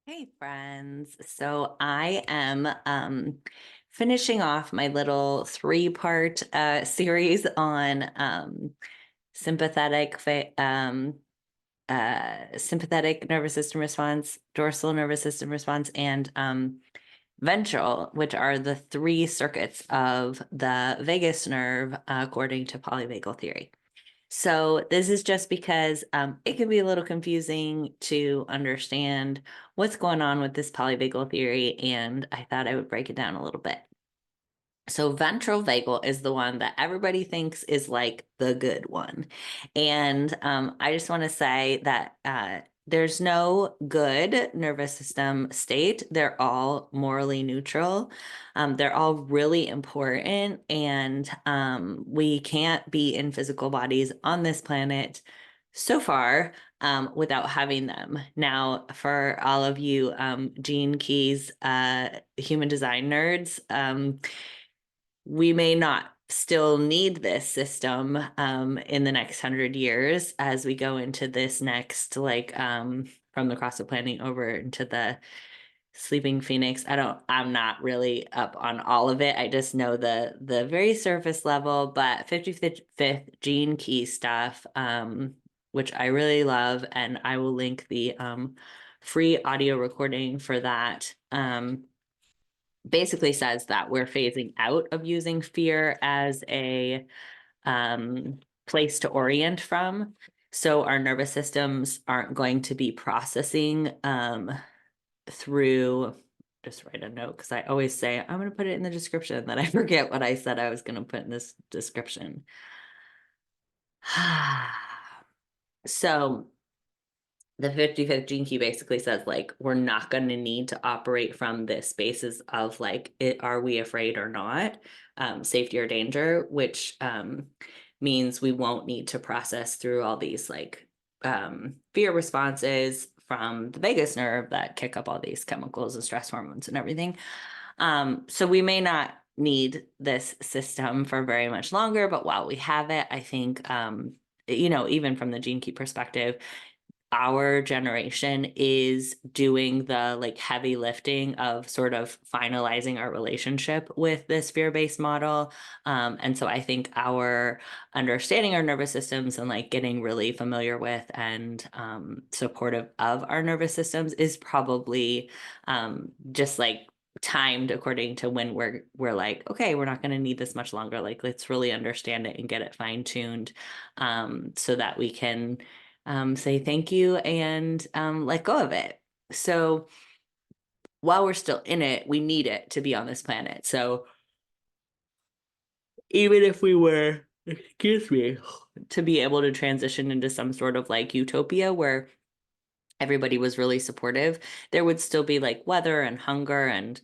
Hey friends. So I am finishing off my little three-part series on sympathetic sympathetic nervous system response, dorsal nervous system response, and ventral, which are the three circuits of the vagus nerve according to polyvagal theory. So this is just because it can be a little confusing to understand what's going on with this polyvagal theory, and I thought I would break it down a little bit. So ventral vagal is the one that everybody thinks is like the good one. And I just want to say that there's no good nervous system state. They're all morally neutral. They're all really important. And we can't be in physical bodies on this planet so far without having them. Now, for all of you Gene Keys human design nerds, we may not still need this system in the next 100 years as we go into this next from the cross of planning over into the sleeping phoenix. I'm not really up on all of it. I just know the very surface level, but 55th gene key stuff, which I really love, and I will link the free audio recording for that. Basically says that we're phasing out of using fear as a place to orient from. So our nervous systems aren't going to be processing through, just write a note because I always say, I'm going to put it in the description, then I forget what I said I was going to put in this description. So the 55th gene key basically says like we're not going to need to operate from this basis of like are we afraid or not, safety or danger, which means we won't need to process through all these like fear responses from the vagus nerve that kick up all these chemicals and stress hormones and everything. So we may not need this system for very much longer, but while we have it, I think even from the gene key perspective, our generation is doing the like heavy lifting of sort of finalizing our relationship with this fear-based model. And so I think our understanding our nervous systems and like getting really familiar with and supportive of our nervous systems is probably just like timed according to when we're like, okay, we're not going to need this much longer. Like, let's really understand it and get it fine-tuned so that we can say thank you and let go of it. So while we're still in it, we need it to be on this planet. So even if we were, excuse me, to be able to transition into some sort of like utopia where everybody was really supportive, there would still be like weather and hunger and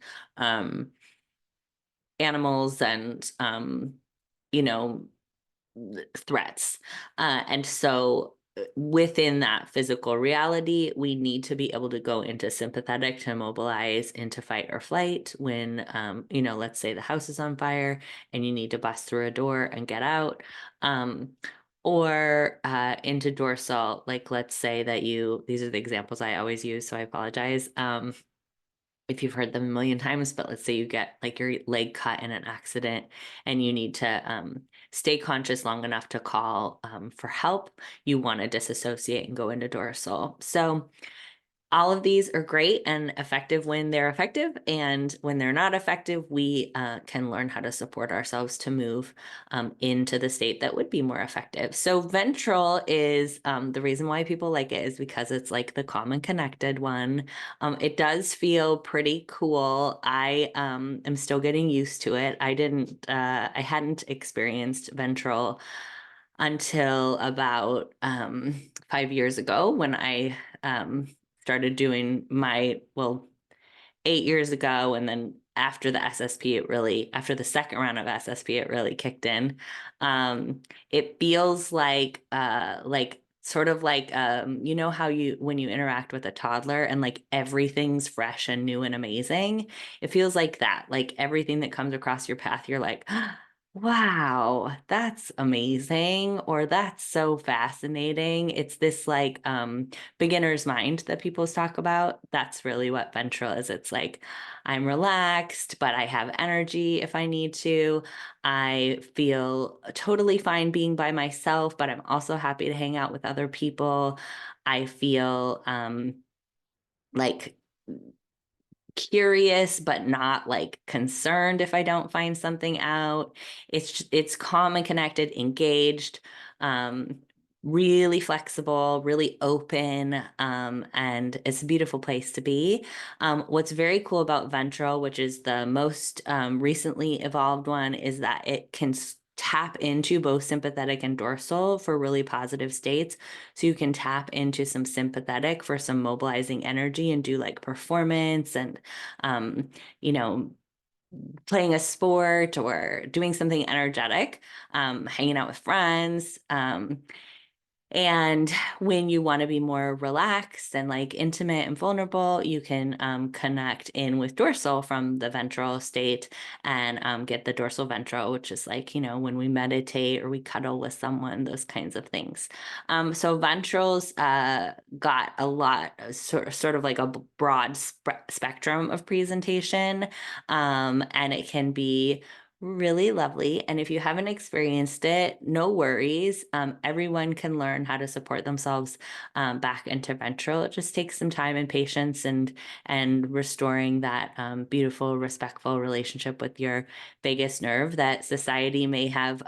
animals and you know threats. And so within that physical reality, we need to be able to go into sympathetic to mobilize into fight or flight when, let's say the house is on fire and you need to bust through a door and get out. Or into dorsal, like let's say that these are the examples I always use, so I apologize. If you've heard them a million times, but let's say you get like your leg cut in an accident and you need to stay conscious long enough to call for help, you want to disassociate and go into dorsal. So all of these are great and effective when they're effective. And when they're not effective, we can learn how to support ourselves to move into the state that would be more effective. So ventral is the reason why people like it is because it's like the calm and connected one. It does feel pretty cool. I am still getting used to it. I hadn't experienced ventral until about 5 years ago when I started doing well, 8 years ago. And then after the SSP, after the second round of SSP, it really kicked in. It feels like sort of like, how when you interact with a toddler and like everything's fresh and new and amazing, it feels like that. Like everything that comes across your path, you're like, Wow, that's amazing, or that's so fascinating. It's this like beginner's mind that people talk about. That's really what ventral is. It's like I'm relaxed, but I have energy if I need to. I feel totally fine being by myself, but I'm also happy to hang out with other people. I feel like curious but not like concerned if I don't find something out. It's calm and connected, engaged, um, really flexible, really open, and it's a beautiful place to be. What's very cool about Ventral, which is the most recently evolved one, is that it can tap into both sympathetic and dorsal for really positive states. So you can tap into some sympathetic for some mobilizing energy and do like performance and, um, you know, playing a sport or doing something energetic, hanging out with friends. And when you want to be more relaxed and like intimate and vulnerable, you can connect in with dorsal from the ventral state and get the dorsal ventral, which is like, when we meditate or we cuddle with someone, those kinds of things. So ventrals got a lot, sort of like a broad spectrum of presentation. And it can be really lovely. And if you haven't experienced it, no worries. Everyone can learn how to support themselves back into ventral. It just takes some time and patience and restoring that beautiful, respectful relationship with your vagus nerve that society may have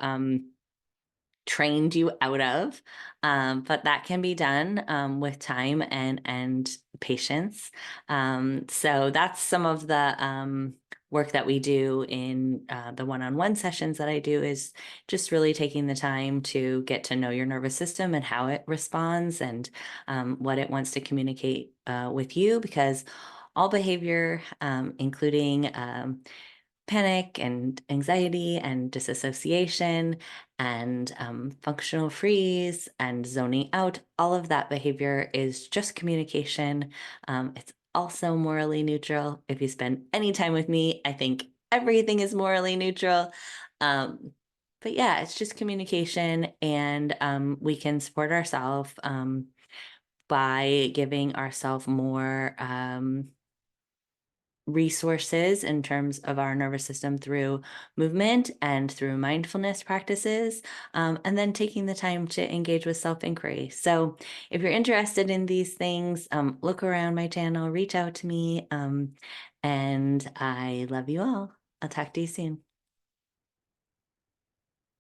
trained you out of. But that can be done with time and patience. So that's some of the work that we do in the one-on-one sessions that I do, is just really taking the time to get to know your nervous system and how it responds and what it wants to communicate with you, because all behavior, including panic and anxiety and disassociation and functional freeze and zoning out, all of that behavior is just communication. It's also morally neutral. If you spend any time with me, I think everything is morally neutral. Um, but yeah, it's just communication, and we can support ourselves by giving ourselves more resources in terms of our nervous system through movement and through mindfulness practices, and then taking the time to engage with self-inquiry. So if you're interested in these things, look around my channel, reach out to me, and I love you all. I'll talk to you soon.